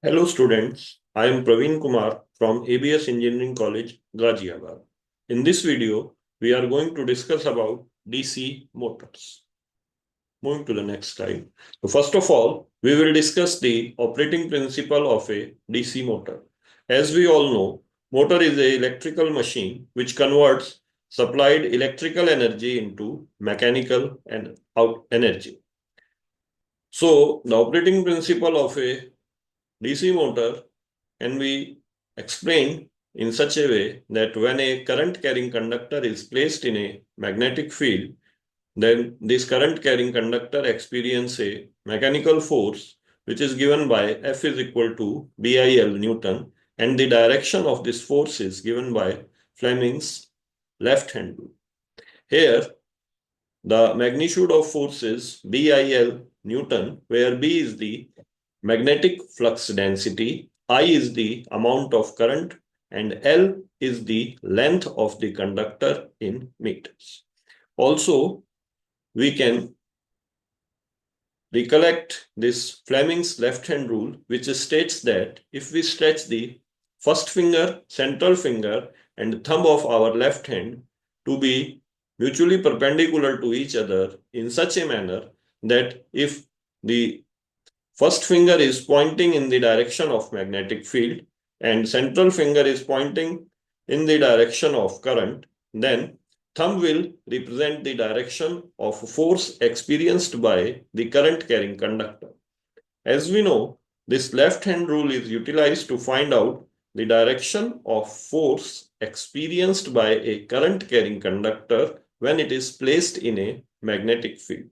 Hello students, I am Praveen Kumar from ABS Engineering College, Ghaziabad. In this video, we are going to discuss about DC motors. Moving to the next slide. So first of all, we will discuss the operating principle of a DC motor. As we all know, motor is an electrical machine which converts supplied electrical energy into mechanical energy. So the operating principle of a DC motor can be explained in such a way that when a current carrying conductor is placed in a magnetic field, then this current carrying conductor experiences a mechanical force which is given by F is equal to BIL Newton, and the direction of this force is given by Fleming's left hand rule. Here, the magnitude of force is BIL Newton, where B is the magnetic flux density, I is the amount of current, and L is the length of the conductor in meters. Also, we can recollect this Fleming's left-hand rule, which states that if we stretch the first finger, central finger, and thumb of our left hand to be mutually perpendicular to each other in such a manner that if the first finger is pointing in the direction of magnetic field and central finger is pointing in the direction of current, then thumb will represent the direction of force experienced by the current carrying conductor. As we know, this left hand rule is utilized to find out the direction of force experienced by a current carrying conductor when it is placed in a magnetic field.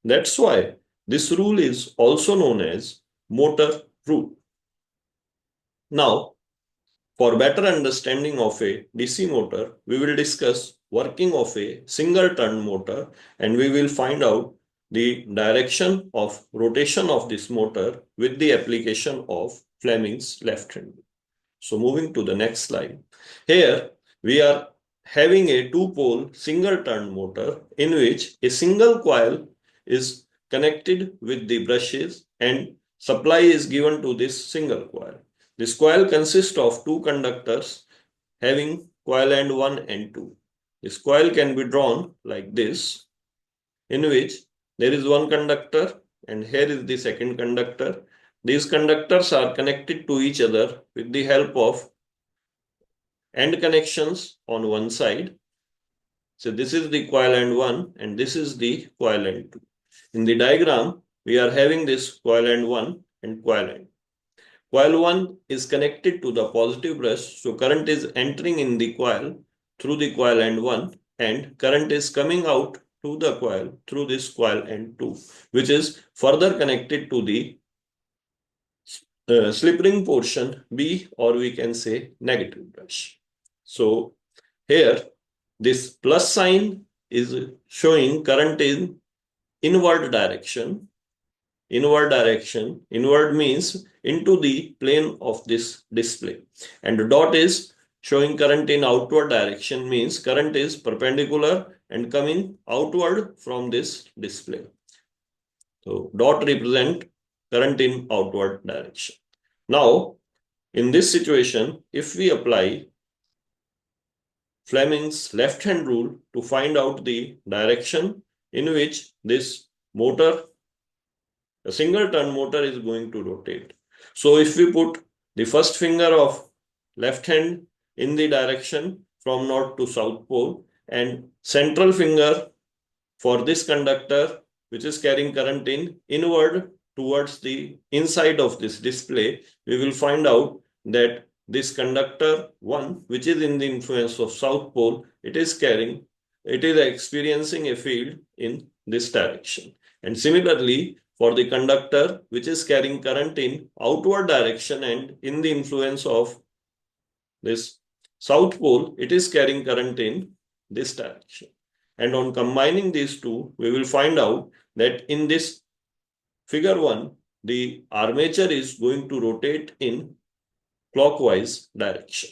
That's why this rule is also known as motor rule. Now, for better understanding of a DC motor, we will discuss working of a single turn motor, and we will find out the direction of rotation of this motor with the application of Fleming's left hand rule. So moving to the next slide. Here we are having a two-pole single turn motor in which a single coil is connected with the brushes and supply is given to this single coil. This coil consists of two conductors having coil end 1 and 2. This coil can be drawn like this, in which there is one conductor and here is the second conductor. These conductors are connected to each other with the help of end connections on one side. So this is the coil end 1 and this is the coil end 2. In the diagram, we are having this coil end 1 and coil end. Coil 1 is connected to the positive brush, so current is entering in the coil through the coil end 1 and current is coming out to the coil through this coil end 2, which is further connected to the slip ring portion B, or we can say negative brush. So here this plus sign is showing current in inward direction. Inward means into the plane of this display, and the dot is showing current in outward direction, means current is perpendicular and coming outward from this display. So dot represent current in outward direction. Now in this situation, if we apply Fleming's left hand rule to find out the direction in which this motor, a single turn motor, is going to rotate. So if we put the first finger of left hand in the direction from north to south pole and central finger for this conductor which is carrying current in inward towards the inside of this display, we will find out that this conductor 1, which is in the influence of south pole, it is experiencing a field in this direction. And similarly, for the conductor which is carrying current in outward direction and in the influence of this south pole, it is carrying current in this direction. And on combining these two, we will find out that in this figure 1, the armature is going to rotate in clockwise direction.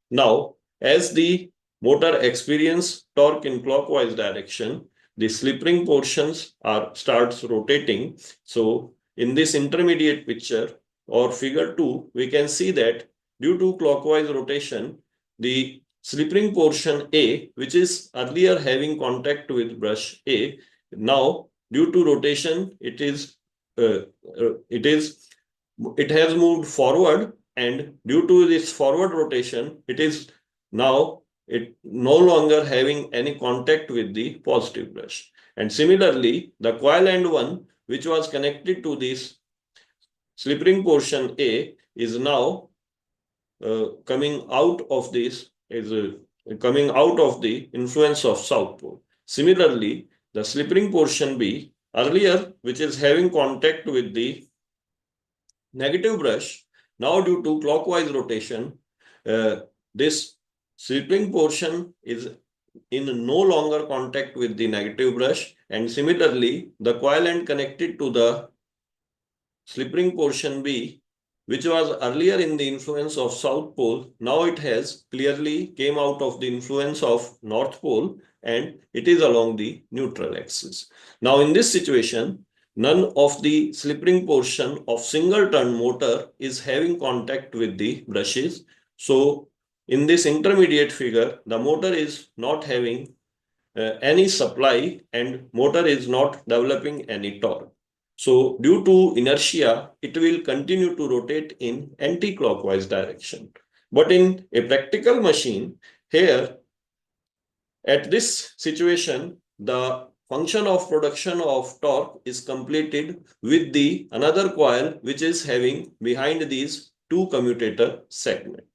Now, as the motor experiences torque in clockwise direction, the slip ring portions starts rotating. So in this intermediate picture, or figure 2, we can see that due to clockwise rotation, the slip ring portion A, which is earlier having contact with brush A, now due to rotation, it has moved forward, and due to this forward rotation, it is now no longer having any contact with the positive brush. And similarly, the coil end one, which was connected to this slip ring portion A, is now coming out of this, coming out of the influence of south pole. Similarly, the slip ring portion B, earlier, which is having contact with the negative brush, now due to clockwise rotation, this slip ring portion is in no longer contact with the negative brush, and similarly, the coil end connected to the slip ring portion B, which was earlier in the influence of south pole, now it has clearly came out of the influence of north pole, and it is along the neutral axis. Now in this situation, none of the slip ring portion of single turn motor is having contact with the brushes. So in this intermediate figure, the motor is not having any supply, and motor is not developing any torque. So due to inertia, it will continue to rotate in anti-clockwise direction. But in a practical machine, here at this situation, the function of production of torque is completed with the another coil which is having behind these two commutator segments.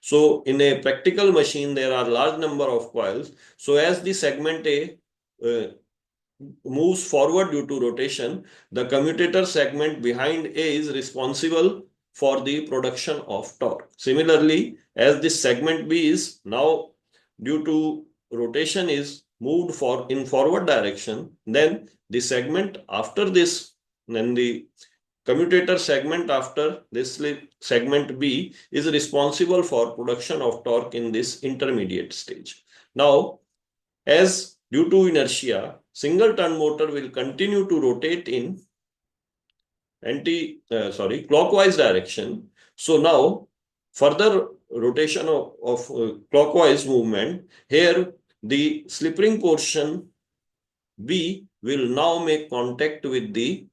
So in a practical machine, there are large number of coils. So as the segment A moves forward due to rotation, the commutator segment behind A is responsible for the production of torque. Similarly, as this segment B is now due to rotation is moved in forward direction, then the segment after this, then the commutator segment after this segment B is responsible for production of torque in this intermediate stage. Now, as due to inertia, single turn motor will continue to rotate in clockwise direction. So now further rotation of clockwise movement, here the slip ring portion B will now make contact with the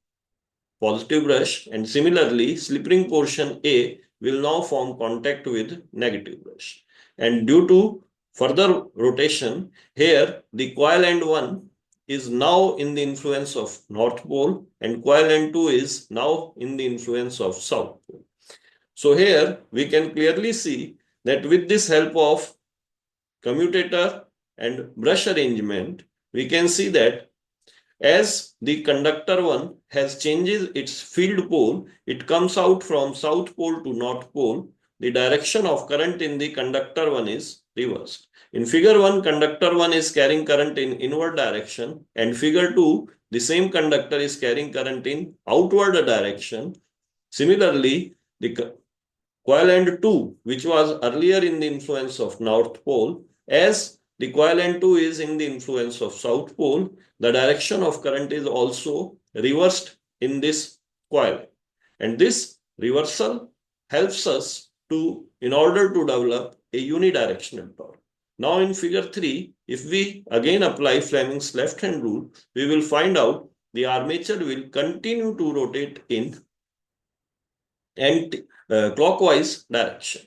positive brush, and similarly slip ring portion A will now form contact with negative brush. And due to further rotation, here the coil end 1 is now in the influence of north pole, and coil end 2 is now in the influence of south pole. So here we can clearly see that with this help of commutator and brush arrangement, we can see that as the conductor 1 has changes its field pole, it comes out from south pole to north pole. The direction of current in the conductor 1 is reversed. In figure 1, conductor 1 is carrying current in inward direction, and figure 2, the same conductor is carrying current in outward direction. Similarly, the coil end 2, which was earlier in the influence of north pole, as the coil end 2 is in the influence of south pole, the direction of current is also reversed in this coil. And this reversal helps us in order to develop a unidirectional torque. Now in figure 3, if we again apply Fleming's left hand rule, we will find out the armature will continue to rotate in clockwise direction.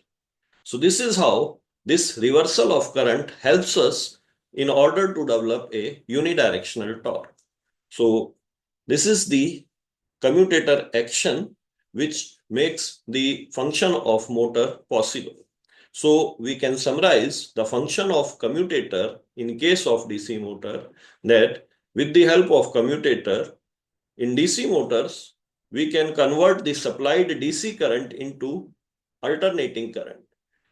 So this is how this reversal of current helps us in order to develop a unidirectional torque. So this is the commutator action which makes the function of motor possible. So we can summarize the function of commutator in case of DC motor, that with the help of commutator in DC motors, we can convert the supplied DC current into alternating current.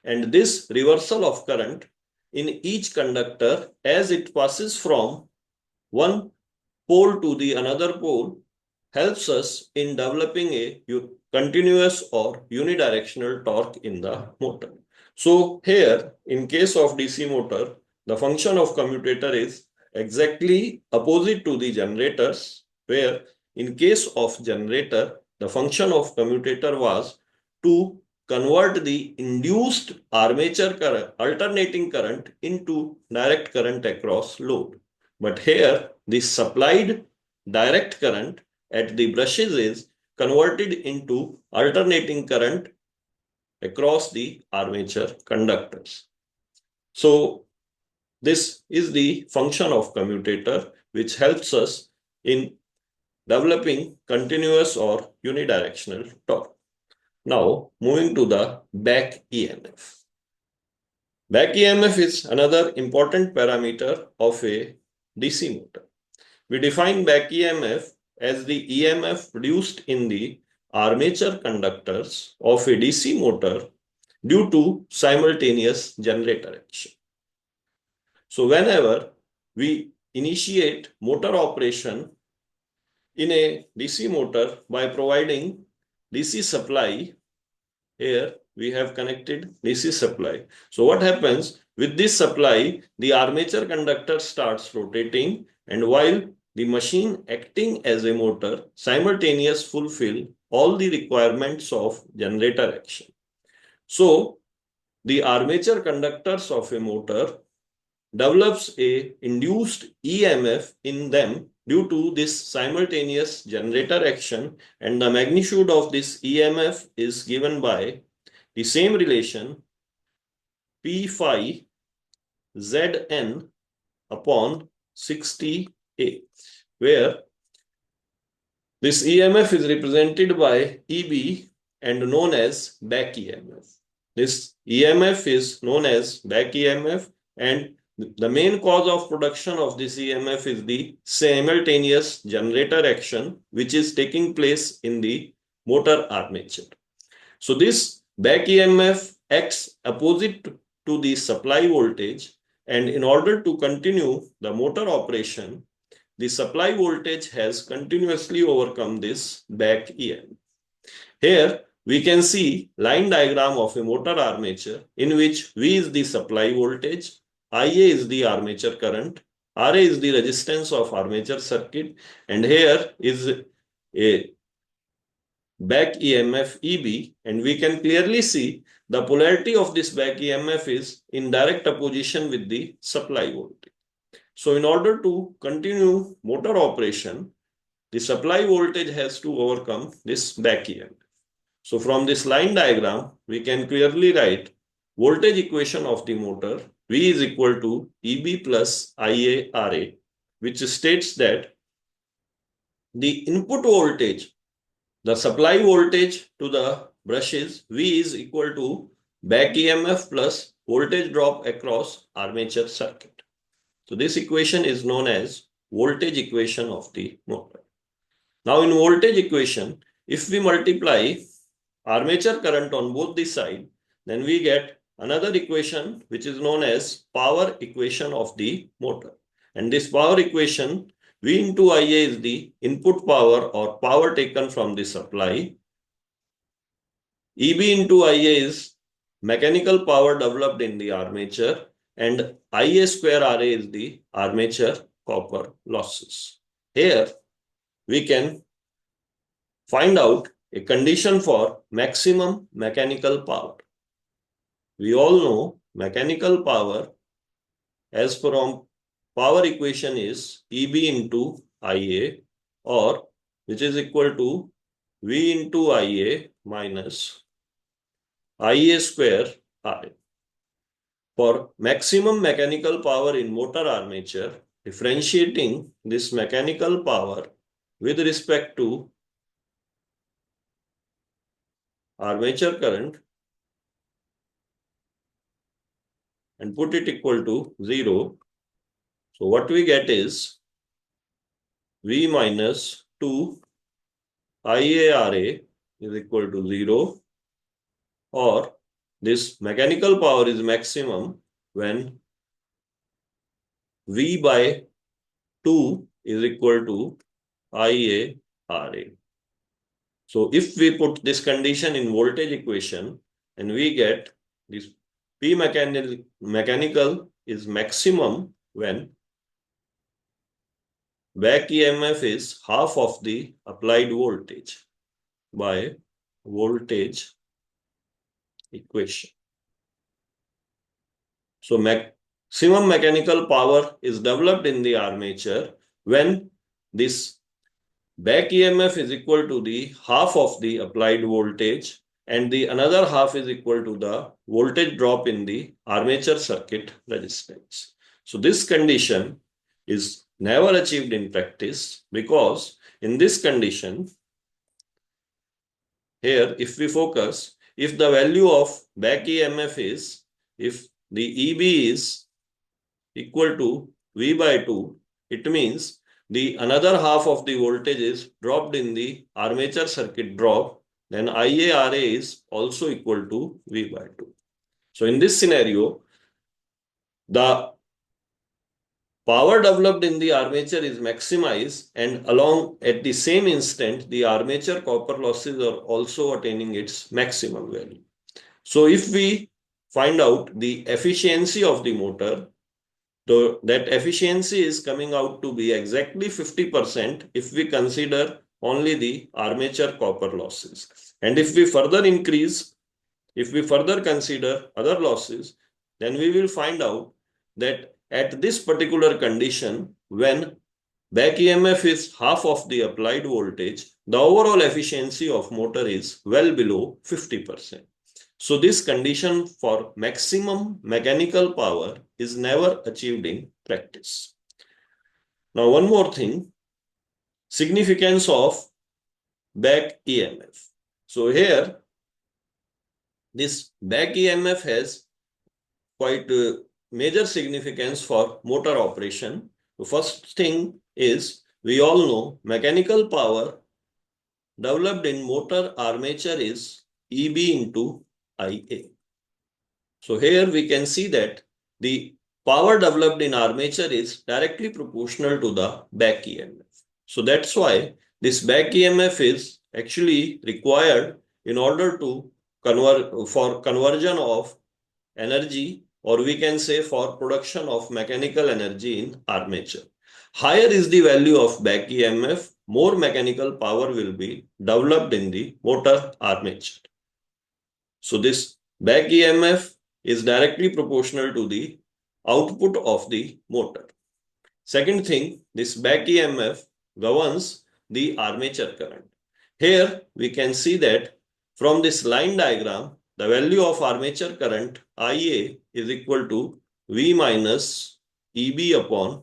And this reversal of current in each conductor as it passes from one pole to the another pole helps us in developing a continuous or unidirectional torque in the motor. So here, in case of DC motor, the function of commutator is exactly opposite to the generators, where in case of generator, the function of commutator was to convert the induced armature current, alternating current into direct current across load. But here, the supplied direct current at the brushes is converted into alternating current across the armature conductors. So this is the function of commutator, which helps us in developing continuous or unidirectional torque. Now, moving to the back EMF. Back EMF is another important parameter of a DC motor. We define back EMF as the EMF produced in the armature conductors of a DC motor due to simultaneous generator action. So whenever we initiate motor operation in a DC motor by providing DC supply, here we have connected DC supply. So what happens with this supply, the armature conductor starts rotating, and while the machine acting as a motor simultaneously fulfill all the requirements of generator action. So the armature conductors of a motor develops a induced EMF in them due to this simultaneous generator action, and the magnitude of this EMF is given by the same relation P phi Zn upon 60A, where this EMF is represented by EB and known as back EMF. This EMF is known as back EMF, and the main cause of production of this EMF is the simultaneous generator action which is taking place in the motor armature. So this back EMF acts opposite to the supply voltage, and in order to continue the motor operation, the supply voltage has continuously overcome this back EMF. Here we can see line diagram of a motor armature in which V is the supply voltage, IA is the armature current, RA is the resistance of armature circuit, and here is a back EMF EB, and we can clearly see the polarity of this back EMF is in direct opposition with the supply voltage. So in order to continue motor operation, the supply voltage has to overcome this back EMF. So from this line diagram, we can clearly write voltage equation of the motor. V is equal to EB plus IA RA, which states that the input voltage, the supply voltage to the brushes, V is equal to back EMF plus voltage drop across armature circuit. So this equation is known as voltage equation of the motor. Now in voltage equation, if we multiply armature current on both the sides, then we get another equation which is known as power equation of the motor. And this power equation, V into IA is the input power or power taken from the supply. EB into IA is mechanical power developed in the armature, and IA square RA is the armature copper losses. Here we can find out a condition for maximum mechanical power. We all know mechanical power as from power equation is EB into IA, or which is equal to V into IA minus IA square RA. For maximum mechanical power in motor armature, differentiating this mechanical power with respect to armature current and put it equal to 0. So what we get is V minus 2 IARA is equal to 0, or this mechanical power is maximum when V by 2 is equal to IARA. So if we put this condition in voltage equation, and we get this P mechanical is maximum when back EMF is half of the applied voltage. by voltage equation. So maximum mechanical power is developed in the armature when this back EMF is equal to the half of the applied voltage and the another half is equal to the voltage drop in the armature circuit resistance. So this condition is never achieved in practice because in this condition, here if we focus, if the value of back EMF is, if the EB is equal to V by 2, it means the another half of the voltage is dropped in the armature circuit drop, then IaRa is also equal to V by 2. So in this scenario, the power developed in the armature is maximized and along at the same instant, the armature copper losses are also attaining its maximum value. So if we find out the efficiency of the motor, so that efficiency is coming out to be exactly 50% if we consider only the armature copper losses. And if we further increase, if we further consider other losses, then we will find out that at this particular condition, when back EMF is half of the applied voltage, the overall efficiency of motor is well below 50%. So this condition for maximum mechanical power is never achieved in practice. Now, one more thing, significance of back EMF. So here, this back EMF has quite major significance for motor operation. The first thing is, we all know mechanical power developed in motor armature is EB into IA. So here we can see that the power developed in armature is directly proportional to the back EMF. So that's why this back EMF is actually required in order to for conversion of energy, or we can say for production of mechanical energy in armature. Higher is the value of back EMF, more mechanical power will be developed in the motor armature. So this back EMF is directly proportional to the output of the motor. Second thing, this back EMF governs the armature current. Here we can see that from this line diagram, the value of armature current IA is equal to V minus EB upon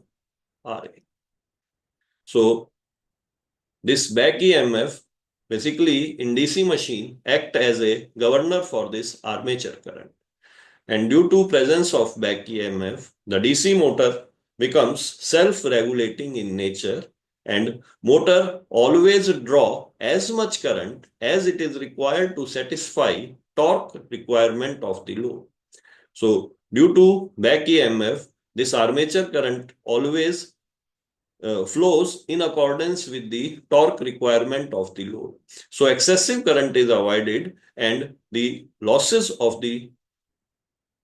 RA. So this back EMF basically in DC machine act as a governor for this armature current. And due to presence of back EMF, the DC motor becomes self-regulating in nature and motor always draw as much current as it is required to satisfy torque requirement of the load. So due to back EMF, this armature current always flows in accordance with the torque requirement of the load. So excessive current is avoided and the losses of the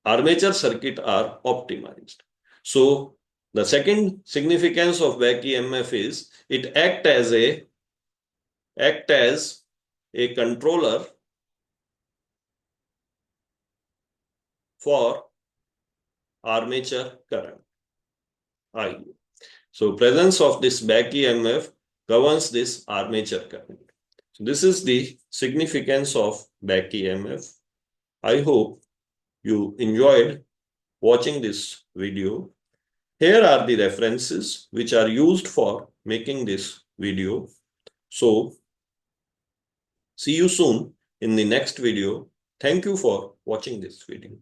armature circuit are optimized. So the second significance of back EMF is it act as a controller for armature current, IA. So presence of this back EMF governs this armature current. So this is the significance of back EMF. I hope you enjoyed watching this video. Here are the references which are used for making this video. So see you soon in the next video. Thank you for watching this video.